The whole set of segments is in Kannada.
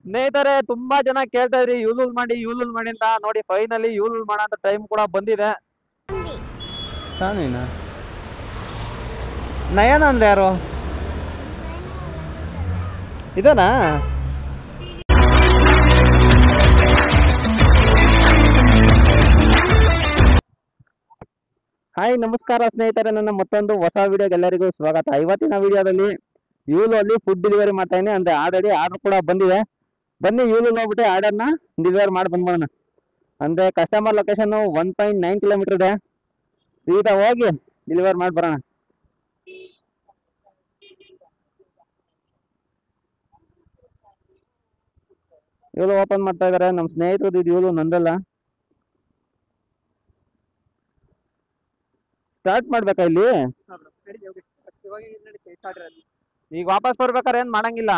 ಸ್ನೇಹಿತರೆ ತುಂಬಾ ಜನ ಕೇಳ್ತಾ ಇದ್ರಿ ಯೂಲೂಲ್ ಮಾಡಿ ಅಂತ ನೋಡಿ ಫೈನಲಿ ಯೂಲೂಲ್ ಮಾಡೋ ಅಂತ ಟೈಮ್ ಕೂಡ ಬಂದಿದೆ. ಸಾನಿನಾ ನಯನ ಅಂದ್ರೆ ಯಾರು ಇದನಾ? ಹಾಯ್ ನಮಸ್ಕಾರ ಸ್ನೇಹಿತರೆ, ನನ್ನ ಮತ್ತೊಂದು ಹೊಸ ವಿಡಿಯೋಗೆ ಎಲ್ಲರಿಗೂ ಸ್ವಾಗತ. ಇವತ್ತಿನ ವಿಡಿಯೋದಲ್ಲಿ ಯೂಲು ಅಲ್ಲಿ ಫುಡ್ ಡೆಲಿವರಿ ಮಾಡ್ತಾ ಇದೀನಿ. ಅಂದ್ರೆ ಆಲ್ರೆಡಿ ಆರ್ಡರ್ ಕೂಡ ಬಂದಿದೆ. ಬನ್ನಿ ಯೂಲು ಹೋಗ್ಬಿಟ್ಟು ಆರ್ಡರ್ನ ಡೆಲಿವರಿ ಮಾಡಿ ಬಂದ್ಬೋಣ. ಅಂದ್ರೆ ಕಸ್ಟಮರ್ ಲೊಕೇಶನ್ 1.9 ಕಿಲೋಮೀಟರ್ ಇದೆ. ಸೀದಾ ಹೋಗಿ ಡೆಲಿವರಿ ಮಾಡಿ ಬರೋಣ. ಯೂಲು ಓಪನ್ ಮಾಡ್ತಾ ಇದಾರೆ ನಮ್ಮ ಸ್ನೇಹಿತರದ್ದು. ಇದು ಯೂಲು ನಂದಲ್ಲ. ಸ್ಟಾರ್ಟ್ ಮಾಡ್ಬೇಕಾ ಇಲ್ಲಿ? ಈಗ ವಾಪಸ್ ಬರ್ಬೇಕಾದ್ರೆ ಏನ್ ಮಾಡಂಗಿಲ್ಲ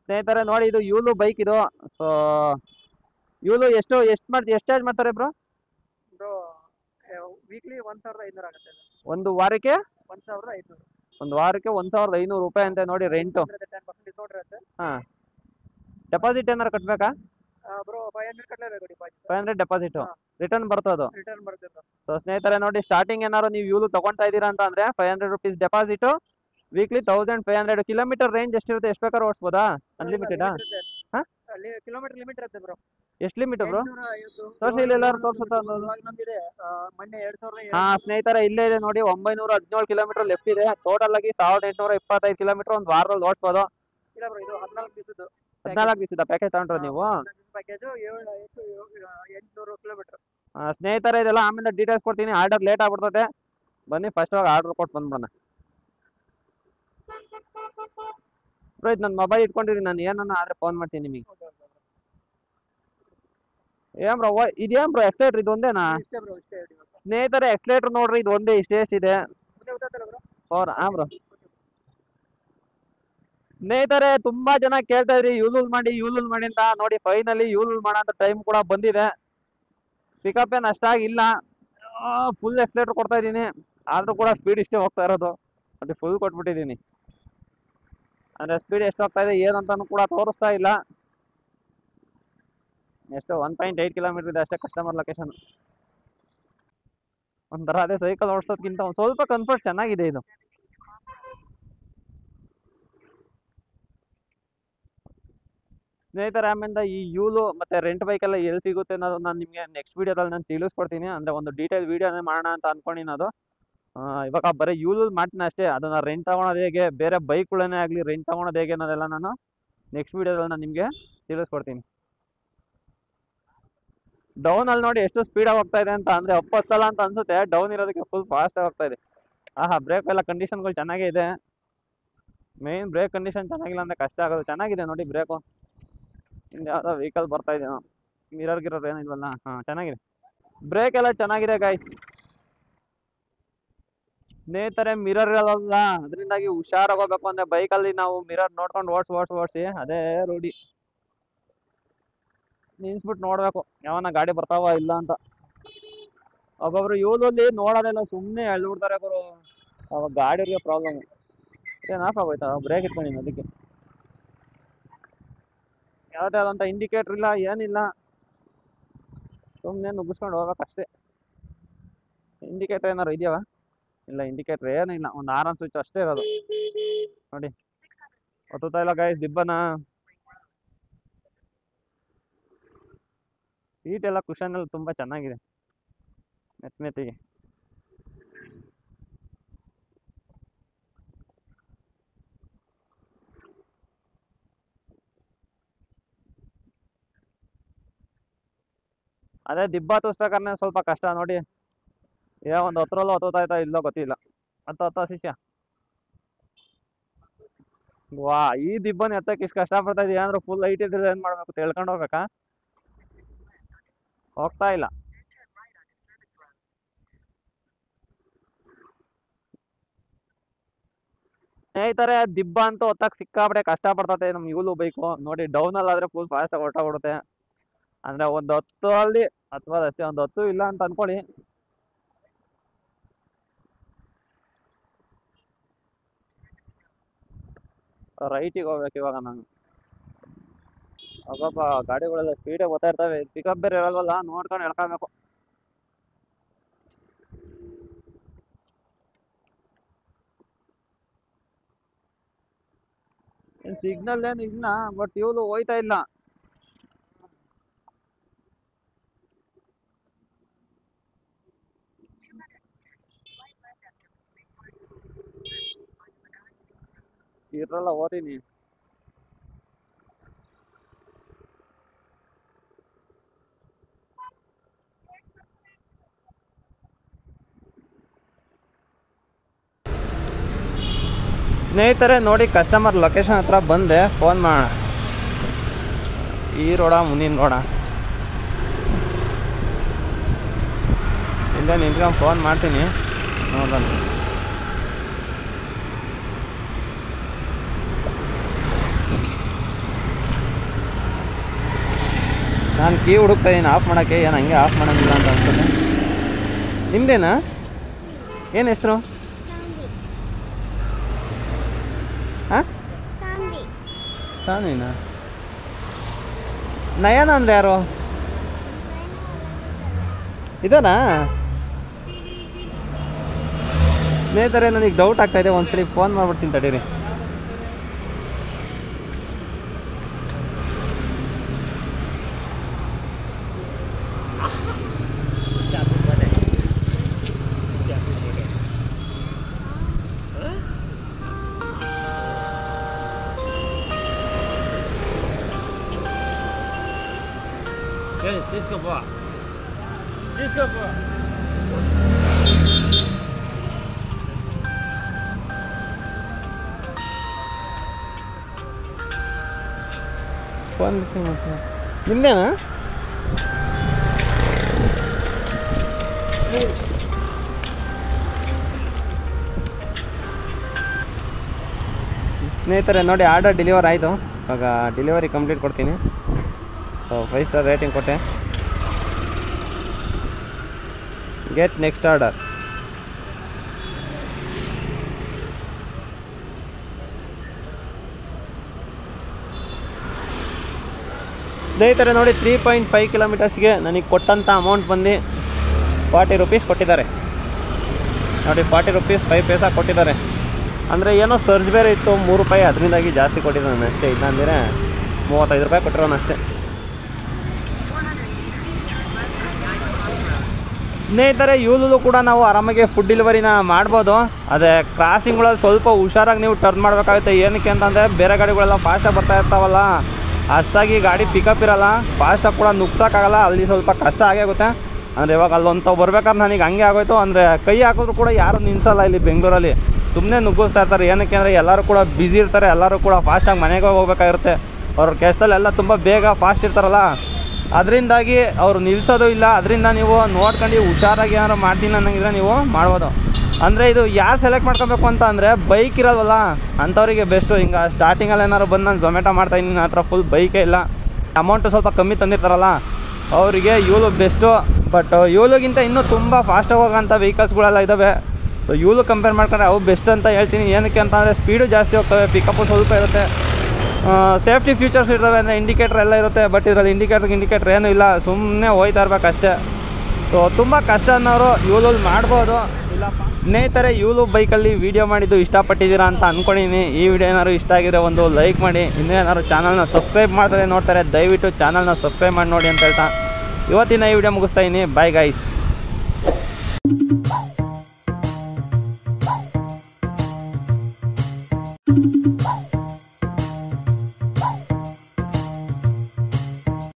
ಸ್ನೇಹಿತರೆ. ನೋಡಿ ಇದು ಯೂಲು ಬೈಕ್ ಇದು. ಸೊ ಯೂಲು ಎಷ್ಟು ಚಾರ್ಜ್ ಮಾಡ್ತಾರೆ ಬ್ರೋ? ವೀಕ್ಲಿ 1500 ಆಗುತ್ತೆ. ಒಂದು ವಾರಕ್ಕೆ 1500. ಒಂದು ವಾರಕ್ಕೆ 1500 ರೂಪಾಯಿ ಅಂತ ನೋಡಿ ರೆಂಟ್. 10% ಡಿಸ್ಕೌಂಟ್ ಇರುತ್ತೆ. ಹಾ, ಡೆಪಾಸಿಟ್ ಏನಾರು ಕಟ್ಬೇಕಾ? ಬ್ರೋ 500 ಕಟ್ಟಲೇಬೇಕು ಡಿಪಾಸಿಟ್. 500 ಡೆಪಾಸಿಟ್, ರಿಟರ್ನ್ ಬರ್ತದೆ. ರಿಟರ್ನ್ ಬರುತ್ತೆ ಬ್ರೋ. ಸೊ ಸ್ನೇಹಿತರೆ ನೋಡಿ, ಸ್ಟಾರ್ಟಿಂಗ್ ಏನಾರು ನೀವು ಯೂಲು ತಗೊಂತಾ ಇದೀರಾ ಅಂತ ಅಂದ್ರೆ 500 rupees deposit, weekly 1500. Kilometre range ಎಷ್ಟಿರುತ್ತೆ? ಎಷ್ಟು ಬೇಕಾದ್ರೂ ಓಡಿಸ್ಬೋದಾ? ಅನ್ಲಿಮಿಟೆಡಾ? ಅಲ್ಲಿ ಕಿಲೋಮೀಟರ್ ಲಿಮಿಟ್ ಇರುತ್ತೆ ಬ್ರೋ. ಎಷ್ಟು ಲಿಮಿಟ್ ಬ್ರೋ? 850. ತೋರಿಸಿ ಇಲ್ಲಿ ಎಲ್ಲಾರು ತೋರಿಸುತ್ತಾ? ಇವಾಗ ನಮ್ದಿದೆ ಮೊನ್ನೆ 2000. ಹಾ ಸ್ನೇಹಿತರೆ, ಇಲ್ಲೇ ಇದೆ ನೋಡಿ 917 ಕಿಲೋಮೀಟರ್ ಲೆಫ್ಟ್ ಇದೆ. ಟೋಟಲ್ ಆಗಿ 1825 ಕಿಲೋಮೀಟರ್ ಒಂದು ವಾರದಲ್ಲಿ ಓಡಿಸ್ಬೋದು. ಇಲ್ಲ ಬ್ರೋ, ಇದು 14 ದಿವಸದ್ದು 14 ದಿವಸದ ಪ್ಯಾಕೇಜ್ ತಗೊಂಡ್ರೆ ನೀವು? Package 800 kilometre. ಸ್ನೇಹಿತರೆ ಇದೆಲ್ಲ ಆಮೇಲೆ ಡೀಟೇಲ್ಸ್ ಕೊಡ್ತೀನಿ. ಆರ್ಡರ್ ಲೇಟ್ ಆಗ್ಬಿಡ್ತದೆ. ಬನ್ನಿ ಫಸ್ಟ್ ಆಗಿ ಆರ್ಡರ್ ಕೊಟ್ಟು ಬಂದ್ಬಿಡೋಣ. ಬ್ರೋ ಇದು ನನ್ನ ಮೊಬೈಲ್ ಇಟ್ಕೊಂಡಿರಿ, ನಾನು ಏನನ್ನ ಆದ್ರೆ ಫೋನ್ ಮಾಡ್ತೀನಿ ನಿಮಗೆ. ಏನ್ ಬ್ರೋ ಇದೇನ್ ಬ್ರೋ ಎಕ್ಸ್ಲೇಟರ್ ಇದು ಒಂದೇನಾ? ಇಷ್ಟೇ ಬ್ರೋ, ಇಷ್ಟೇ ಹೇಳಿ ಬ್ರೋ. ಸ್ನೇಹಿತರೆ ಎಕ್ಸ್ಲೇಟರ್ ನೋಡ್ರಿ, ಇದು ಒಂದೇ ಇಷ್ಟೇ ಇದೆ. ಗೊತ್ತಾಗ್ತಲ್ಲ ಬ್ರೋ? ಹಾ ಬ್ರೋ. ಸ್ನೇಹಿತರೆ ತುಂಬಾ ಜನ ಕೇಳ್ತಾ ಇದ್ರಿ ಯೂಲೂಲ್ ಮಾಡಿ ಅಂತ ನೋಡಿ ಫೈನಲಿ ಯೂಲೂಲ್ ಮಾಡೋ ಅಂತ ಟೈಮ್ ಕೂಡ ಬಂದಿದೆ. ಪಿಕಪ್ ಏನ್ ಅಷ್ಟಾಗಿಲ್ಲ, ಫುಲ್ ಎಕ್ಸ್ಲೇಟರ್ ಕೊಡ್ತಾ ಇದ್ದೀನಿ. ಆದ್ರೂ ಕೂಡ ಸ್ಪೀಡ್ ಇಷ್ಟೇ ಹೋಗ್ತಾ ಇರೋದು. ಮತ್ತೆ ಫುಲ್ ಕೊಟ್ಬಿಟ್ಟಿದ್ದೀನಿ. ಅಂದ್ರೆ ಸ್ಪೀಡ್ ಎಷ್ಟು ಹೋಗ್ತಾ ಇದೆ ಏನಂತಾನು ಕೂಡ ತೋರಿಸ್ತಾ ಇಲ್ಲ. ಎಷ್ಟು 1.8 ಕಿಲೋಮೀಟರ್ ಇದೆ ಅಷ್ಟೇ ಕಸ್ಟಮರ್ ಲೊಕೇಶನ್. ಒಂಥರ ಅದೇ ಸೈಕಲ್ ಓಡಿಸೋದ್ಕಿಂತ ಒಂದು ಸ್ವಲ್ಪ ಕಂಫರ್ಟ್ ಚೆನ್ನಾಗಿದೆ ಇದು. ಸ್ನೇಹಿತರೆ ಆಮೇಲೆ ಈ ಯೂಲು ಮತ್ತೆ ರೆಂಟ್ ಬೈಕ್ ಎಲ್ಲ ಎಲ್ಲಿ ಸಿಗುತ್ತೆ ಅನ್ನೋದು ನಾನು ನಿಮಗೆ ನೆಕ್ಸ್ಟ್ ವಿಡಿಯೋದಲ್ಲಿ ನಾನು ತಿಳಿಸ್ಕೊಡ್ತೀನಿ. ಅಂದ್ರೆ ಒಂದು ಡೀಟೇಲ್ ವಿಡಿಯೋನೇ ಮಾಡೋಣ ಅಂತ ಅನ್ಕೊಂಡಿನಿ. ಅದು ಇವಾಗ ಬರೀ ಯೂಲ್ ಮಾಡ್ತೀನಿ ಅಷ್ಟೇ. ಅದನ್ನ ರೆಂಟ್ ತಗೊಳೋದು ಹೇಗೆ, ಬೇರೆ ಬೈಕ್ಗಳನ್ನೇ ಆಗಲಿ ರೆಂಟ್ ತಗೊಳೋದು ಹೇಗೆ ಅನ್ನೋದೆಲ್ಲ ನಾನು ನೆಕ್ಸ್ಟ್ ವಿಡಿಯೋದಲ್ಲಿ ನಾನು ನಿಮಗೆ ತಿಳಿಸ್ಕೊಡ್ತೀನಿ. ಡೌನ್ ಅಲ್ಲಿ ನೋಡಿ ಎಷ್ಟು ಸ್ಪೀಡಾಗಿ ಹೋಗ್ತಾ ಇದೆ ಅಂತ. ಅಂದ್ರೆ ಒಪ್ಪತ್ತಲ್ಲ ಅಂತ ಅನ್ಸುತ್ತೆ, ಡೌನ್ ಇರೋದಕ್ಕೆ ಫುಲ್ ಫಾಸ್ಟ್ ಆಗಿ ಹೋಗ್ತಾ ಇದೆ. ಬ್ರೇಕ್ ಎಲ್ಲ ಕಂಡೀಷನ್ಗಳು ಚೆನ್ನಾಗೇ ಇದೆ. ಮೇನ್ ಬ್ರೇಕ್ ಕಂಡೀಷನ್ ಚೆನ್ನಾಗಿಲ್ಲ ಅಂದ್ರೆ ಕಷ್ಟ ಆಗೋದು. ಚೆನ್ನಾಗಿದೆ ನೋಡಿ ಬ್ರೇಕು. ಹಿಂದೆ ಯಾವ್ದೋ ವೆಹಿಕಲ್ ಬರ್ತಾ ಇದೆ. ಮಿರರ್ ಗಿರರ್ ಏನಿಲ್ವಲ್ಲ. ಚೆನ್ನಾಗಿದೆ, ಬ್ರೇಕ್ ಎಲ್ಲ ಚೆನ್ನಾಗಿದೆ ಗೈಸ್. ಸ್ನೇಹಿತರೆ ಮಿರರ್ ಇರಲ್ಲ, ಅದರಿಂದಾಗಿ ಹುಷಾರಾಗಿ ಹೋಗ್ಬೇಕು. ಅಂದ್ರೆ ಬೈಕಲ್ಲಿ ನಾವು ಮಿರರ್ ನೋಡ್ಕೊಂಡು ಓಡಿಸಿ ಅದೇ ರೂಢಿ. ನಿನ್ಸ್ಬಿಟ್ಟು ನೋಡ್ಬೇಕು ಯಾವನ ಗಾಡಿ ಬರ್ತಾವ ಇಲ್ಲ ಅಂತ. ಒಬ್ಬೊಬ್ರು ಯೂಲಲ್ಲಿ ನೋಡೋದೆಲ್ಲ ಸುಮ್ಮನೆ ಎಳ್ಬಿಡ್ತಾರೆ ಗುರು. ಅವಾಗ ಗಾಡಿಗೆ ಪ್ರಾಬ್ಲಮ್. ಏನ್ ಆಫ್ ಆಗೋಯ್ತಾ? ಬ್ರೇಕ್ ಇಟ್ಕೊಂಡಿನಿ ಅದಕ್ಕೆ. ಯಾವುದೇ ಆದಂಥ ಇಂಡಿಕೇಟರ್ ಇಲ್ಲ, ಏನಿಲ್ಲ. ಸುಮ್ಮನೆ ನುಗ್ಗಿಸ್ಕೊಂಡು ಹೋಗ್ಬೇಕಷ್ಟೇ. ಇಂಡಿಕೇಟರ್ ಏನಾರು ಇದೆಯಾ? ಇಲ್ಲ, ಇಂಡಿಕೇಟರ್ ಏನೂ ಇಲ್ಲ. ಒಂದು ಆರನ್ ಸ್ವಿಚ್ ಅಷ್ಟೇ ಇರೋದು ನೋಡಿ. ಒತ್ತುತ್ತಾ ಇಲ್ಲ ಗೈಸ್ ದಿಬ್ಬನ. ಸೀಟ್ ಎಲ್ಲ ಕುಷನ್ ಎಲ್ಲ ತುಂಬಾ ಚೆನ್ನಾಗಿದೆ ಮೆತ್ತಿಗೆ. ಅದೇ ದಿಬ್ಬ ಹತ್ತಿಸ್ಬೇಕಾದ್ರೆ ಸ್ವಲ್ಪ ಕಷ್ಟ ನೋಡಿ. ಒಂದು 10ರಲ್ಲೂ ಹತ್ತೋತಾಯ್ತಾ ಇಲ್ಲೋ ಗೊತ್ತಿಲ್ಲ. ಹತ್ತ ಶಿಷ್ಯ. ವಾ, ಈ ದಿಬ್ಬನ ಎತ್ತಕ್ಕೆ ಇಷ್ಟು ಕಷ್ಟ ಪಡ್ತಾ ಇದೀಯ ಅಂದ್ರೆ ಫುಲ್ ಹೈಟ್ ಇದ್ರೆ ಏನ್ ಮಾಡ್ಬೇಕು? ತಿಳ್ಕೊಂಡು ಹೋಗ್ಬೇಕಾ? ಹೋಗ್ತಾ ಇಲ್ಲ. ಸ್ನೇಹಿತರೆ ದಿಬ್ಬ ಅಂತೂ ಹೊತ್ತಕ್ಕೆ ಸಿಕ್ಕಾಪಟ್ಟೆ ಕಷ್ಟ ಪಡ್ತದೆ ನಮ್ ಯೂಲು ಬೈಕು. ನೋಡಿ ಡೌನ್ ಅಲ್ಲಿ ಆದ್ರೆ ಫುಲ್ ಫಾಸ್ಟ್ ಆಗಿ ಹೊರಟೋಗ್ಬಿಡುತ್ತೆ. ಅಂದ್ರೆ ಒಂದು 10 ಅಲ್ಲಿ ಅಥವಾ ಅಷ್ಟೇ, ಒಂದು 10 ಇಲ್ಲ ಅಂತ ಅನ್ಕೊಳ್ಳಿ. ರೈಟಿಗೆ ಹೋಗ್ಬೇಕು ಇವಾಗ ನಾನು. ಅಬ್ಬಬ್ಬ ಗಾಡಿಗಳೆಲ್ಲ ಸ್ಪೀಡಾಗಿ ಬರ್ತಾ ಇರ್ತವೆ, ಪಿಕಪ್ ಬೇರೆ ಇರಲ್ವಲ್ಲ, ನೋಡ್ಕೊಂಡು ಎಳ್ಕೊಬೇಕು. ಏನು ಸಿಗ್ನಲ್ ಏನು ಇಲ್ಲ, ಬಟ್ ಇವಳು ಹೋಯ್ತಾ ಇಲ್ಲ. ಇರಲ್ಲ, ಓದ್ತೀನಿ. ಸ್ನೇಹಿತರೆ ನೋಡಿ, ಕಸ್ಟಮರ್ ಲೊಕೇಶನ್ ಹತ್ರ ಬಂದೆ, ಫೋನ್ ಮಾಡೋಣ. ಈ ರೋಡ ಮುಂದಿನ ರೋಡ ಇಲ್ಲೇ ನಿಂತ್ಕೊಂಡು ಫೋನ್ ಮಾಡ್ತೀನಿ, ನೋಡೋಣ. ನಾನು ಕೀ ಹುಡುಕ್ತಾ ಇದ್ದೀನಿ ಆಫ್ ಮಾಡೋಕ್ಕೆ, ಏನು ಹಂಗೆ ಆಫ್ ಮಾಡೋಂಗಿಲ್ಲ ಅಂತ ಅನ್ಸುತ್ತೆ. ನಿಮ್ಮದೇನಾ? ಏನು ಹೆಸರು? ಹಾಂ, ಸಾನಿನಾ? ನಯನ ಅಂದರೆ ಯಾರು? ಇದಾನಾ? ಸ್ನೇಹಿತರೆ ನನಗೆ ಡೌಟ್ ಆಗ್ತಾಯಿದೆ, ಒಂದ್ಸಲಿ ಫೋನ್ ಮಾಡ್ಬಿಡ್ತೀನಿ ತಡೀರಿ. తీసుకోపో. ಫೋನ್ ರಿಸೀವ್ ಮಾಡ್ತೀನಿ. ನಿಮ್ಮದೇನಾ? ಸ್ನೇಹಿತರೆ ನೋಡಿ, ಆರ್ಡರ್ ಡೆಲಿವರ್ ಆಯಿತು. ಇವಾಗ ಡೆಲಿವರಿ ಕಂಪ್ಲೀಟ್ ಕೊಡ್ತೀನಿ. ಸೊ 5 ಸ್ಟಾರ್ ರೇಟಿಂಗ್ ಕೊಟ್ಟೆ. Get next order. ಸ್ನೇಹಿತರೆ ನೋಡಿ, 3.5 ಕಿಲೋಮೀಟರ್ಸ್ಗೆ ನನಗೆ ಕೊಟ್ಟಂಥ ಅಮೌಂಟ್ ಬಂದು 40 ರೂಪೀಸ್ ಕೊಟ್ಟಿದ್ದಾರೆ. ನೋಡಿ 40 ರೂಪೀಸ್ 5 ಪೈಸಾ ಕೊಟ್ಟಿದ್ದಾರೆ. ಅಂದರೆ ಏನೋ ಸರ್ಜ್ ಬೇರೆ ಇತ್ತು, 3 ರೂಪಾಯಿ ಅದರಿಂದಾಗಿ ಜಾಸ್ತಿ ಕೊಟ್ಟಿದ್ದಾನೆ ಅಷ್ಟೇ. ಇಲ್ಲಾಂದರೆ 35 ರೂಪಾಯಿ ಕೊಟ್ಟಿರೋನು ಅಷ್ಟೇ. ಸ್ನೇಹಿತರೆ ಯೂಲಲ್ಲೂ ಕೂಡ ನಾವು ಆರಾಮಾಗಿ ಫುಡ್ ಡೆಲಿವರಿನ ಮಾಡ್ಬೋದು. ಅದೇ ಕ್ರಾಸಿಂಗ್ಗಳಲ್ಲಿ ಸ್ವಲ್ಪ ಹುಷಾರಾಗಿ ನೀವು ಟರ್ನ್ ಮಾಡಬೇಕಾಗುತ್ತೆ. ಏನಕ್ಕೆ ಅಂತಂದರೆ ಬೇರೆ ಗಾಡಿಗಳೆಲ್ಲ ಫಾಸ್ಟಾಗಿ ಬರ್ತಾ ಇರ್ತಾವಲ್ಲ, ಅಷ್ಟಾಗಿ ಗಾಡಿ ಪಿಕಪ್ ಇರೋಲ್ಲ, ಫಾಸ್ಟಾಗಿ ಕೂಡ ನುಗ್ಸೋಕ್ಕಾಗಲ್ಲ. ಅಲ್ಲಿ ಸ್ವಲ್ಪ ಕಷ್ಟ ಆಗೇ ಆಗುತ್ತೆ. ಅಂದರೆ ಇವಾಗ ಅಲ್ಲೊಂದು ಬರ್ಬೇಕಾದ್ರೆ ನನಗೆ ಹಂಗೆ ಆಗೋಯ್ತು. ಅಂದರೆ ಕೈ ಹಾಕಿದ್ರು ಕೂಡ ಯಾರು ನಿಲ್ಲಿಸಲ್ಲ ಇಲ್ಲಿ ಬೆಂಗಳೂರಲ್ಲಿ, ಸುಮ್ಮನೆ ನುಗ್ಗಿಸ್ತಾ ಇರ್ತಾರೆ. ಏನಕ್ಕೆ ಅಂದರೆ ಎಲ್ಲರೂ ಕೂಡ ಬ್ಯುಸಿ ಇರ್ತಾರೆ, ಎಲ್ಲರೂ ಕೂಡ ಫಾಸ್ಟಾಗಿ ಮನೆಗೆ ಹೋಗ್ಬೇಕಾಗಿರುತ್ತೆ. ಅವ್ರ ಕೆಲಸದಲ್ಲೆಲ್ಲ ತುಂಬ ಬೇಗ ಫಾಸ್ಟ್ ಇರ್ತಾರಲ್ಲ, ಅದರಿಂದಾಗಿ ಅವರು ನಿಲ್ಲಿಸೋದು ಇಲ್ಲ. ಅದರಿಂದ ನೀವು ನೋಡ್ಕೊಂಡು ಹುಷಾರಾಗಿ ಏನಾರು ಮಾಡ್ತೀನಿ ಅನ್ನಂಗಿದ್ರೆ ನೀವು ಮಾಡ್ಬೋದು. ಅಂದರೆ ಇದು ಯಾರು ಸೆಲೆಕ್ಟ್ ಮಾಡ್ಕೊಬೇಕು ಅಂತ ಅಂದರೆ ಬೈಕ್ ಇರೋಲ್ವಲ್ಲ ಅಂಥವರಿಗೆ ಬೆಸ್ಟು. ಹಿಂಗೆ ಸ್ಟಾರ್ಟಿಂಗಲ್ಲಿ ಏನಾದ್ರು ಬಂದು ನಾನು ಝೊಮ್ಯಾಟೊ ಮಾಡ್ತಾಯಿದ್ದೀನಿ, ನನ್ನ ಹತ್ರ ಫುಲ್ ಬೈಕೇ ಇಲ್ಲ, ಅಮೌಂಟು ಸ್ವಲ್ಪ ಕಮ್ಮಿ ತಂದಿರ್ತಾರಲ್ಲ, ಅವರಿಗೆ ಯೂಲು ಬೆಸ್ಟು. ಬಟ್ ಯೂಲುಗಿಂತ ಇನ್ನೂ ತುಂಬ ಫಾಸ್ಟಾಗಿ ಹೋಗೋಂಥ ವೆಹಿಕಲ್ಸ್ಗಳೆಲ್ಲ ಇದ್ದಾವೆ. ಸೊ ಯೂಲು ಕಂಪೇರ್ ಮಾಡ್ಕೊಂಡ್ರೆ ಅವು ಬೆಸ್ಟ್ ಅಂತ ಹೇಳ್ತೀನಿ. ಏನಕ್ಕೆ ಅಂತಂದರೆ ಸ್ಪೀಡು ಜಾಸ್ತಿ ಹೋಗ್ತವೆ, ಪಿಕಪ್ಪು ಸ್ವಲ್ಪ ಇರುತ್ತೆ, ಸೇಫ್ಟಿ ಫೀಚರ್ಸ್ ಇರ್ತವೆ. ಅಂದರೆ ಇಂಡಿಕೇಟ್ರ್ ಎಲ್ಲ ಇರುತ್ತೆ. ಬಟ್ ಇದರಲ್ಲಿ ಇಂಡಿಕೇಟ್ರ್ ಏನೂ ಇಲ್ಲ, ಸುಮ್ಮನೆ ಹೋಯ್ತಾ ಇರ್ಬೇಕು ಅಷ್ಟೇ. ಸೊ ತುಂಬ ಕಷ್ಟ ಅನ್ನೋರು ಯೂಲಲ್ಲಿ ಮಾಡ್ಬೋದು. ಇಲ್ಲ ಸ್ನೇಹಿತರೆ, ಯೂಲು ಬೈಕಲ್ಲಿ ವೀಡಿಯೋ ಮಾಡಿದ್ದು ಇಷ್ಟಪಟ್ಟಿದ್ದೀರಾ ಅಂತ ಅಂದ್ಕೊಂಡಿದ್ದೀನಿ. ಈ ವಿಡಿಯೋ ಏನಾದ್ರು ಇಷ್ಟ ಆಗಿದ್ರೆ ಒಂದು ಲೈಕ್ ಮಾಡಿ. ಇನ್ನೂ ಏನಾದ್ರು ಚಾನಲ್ನ ಸಬ್ಸ್ಕ್ರೈಬ್ ಮಾಡ್ತಾರೆ ನೋಡ್ತಾರೆ, ದಯವಿಟ್ಟು ಚಾನಲ್ನ ಸಬ್ಸ್ಕ್ರೈಬ್ ಮಾಡಿ ನೋಡಿ ಅಂತ ಹೇಳ್ತಾ ಇವತ್ತಿನ ಈ ವಿಡಿಯೋ ಮುಗಿಸ್ತಾ ಇದ್ದೀನಿ. Bye guys.